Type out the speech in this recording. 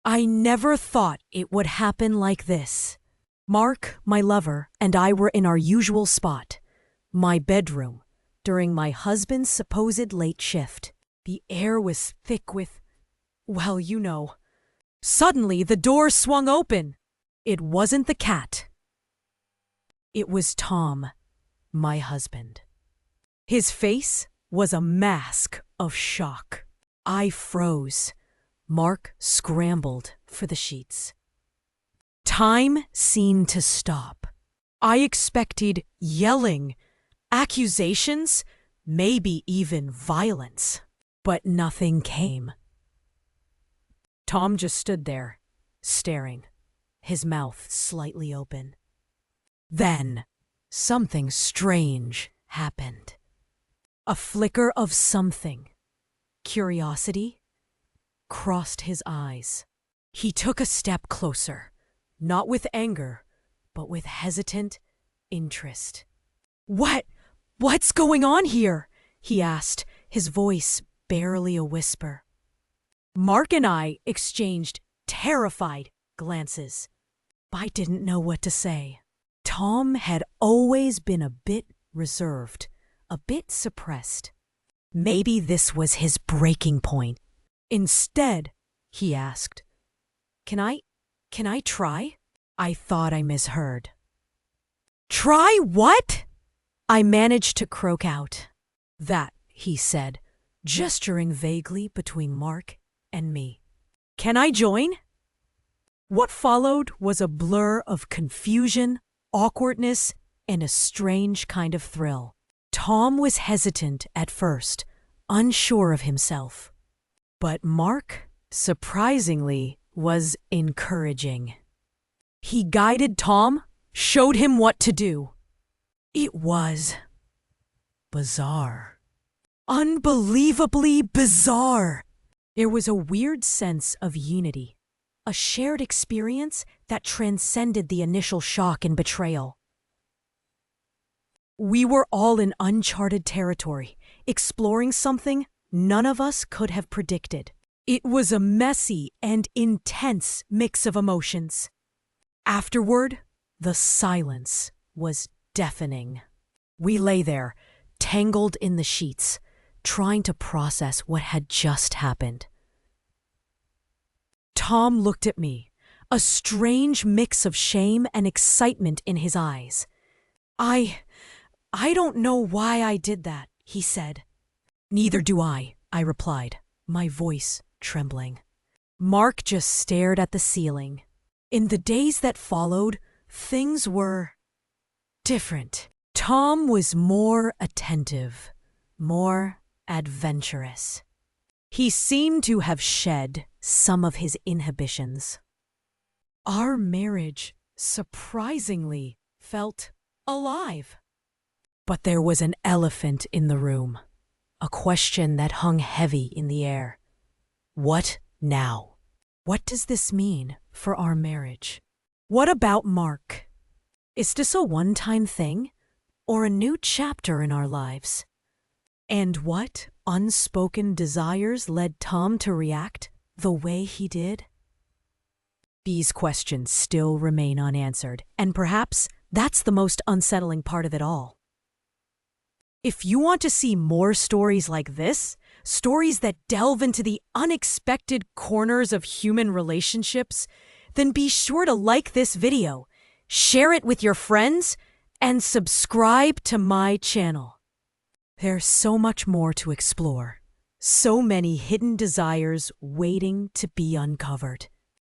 I never thought it would happen like this. Mark, my lover, and I were in our usual spot, my bedroom, during my husband's supposed late shift. The air was thick with, well, you know. Suddenly, the door swung open. It wasn't the cat. It was Tom, my husband. His face was a mask of shock. I froze. Mark scrambled for the sheets. Time seemed to stop. I expected yelling, accusations, maybe even violence. But nothing came. Tom just stood there, staring, his mouth slightly open. Then, something strange happened. A flicker of something, curiosity, crossed his eyes. He took a step closer, not with anger, but with hesitant interest. What's going on here? He asked, his voice barely a whisper. Mark and I exchanged terrified glances. I didn't know what to say. Tom had always been a bit reserved, a bit suppressed. Maybe this was his breaking point. Instead, he asked, Can I try? I thought I misheard. Try what? I managed to croak out. That, he said, gesturing vaguely between Mark and me. Can I join? What followed was a blur of confusion, awkwardness, and a strange kind of thrill. Tom was hesitant at first, unsure of himself. But Mark, surprisingly, was encouraging. He guided Tom, showed him what to do. It was bizarre. Unbelievably bizarre. There was a weird sense of unity, a shared experience that transcended the initial shock and betrayal. We were all in uncharted territory, exploring something none of us could have predicted. It was a messy and intense mix of emotions. Afterward, the silence was deafening. We lay there, tangled in the sheets, trying to process what had just happened. Tom looked at me, a strange mix of shame and excitement in his eyes. I don't know why I did that, he said. Neither do I replied, my voice trembling. Mark just stared at the ceiling. In the days that followed, things were different. Tom was more attentive, more adventurous. He seemed to have shed some of his inhibitions. Our marriage surprisingly felt alive. But there was an elephant in the room, a question that hung heavy in the air. What now? What does this mean for our marriage? What about Mark? Is this a one-time thing or a new chapter in our lives? And what unspoken desires led Tom to react the way he did? These questions still remain unanswered, and perhaps that's the most unsettling part of it all. If you want to see more stories like this, stories that delve into the unexpected corners of human relationships, then be sure to like this video, share it with your friends, and subscribe to my channel. There's so much more to explore, so many hidden desires waiting to be uncovered.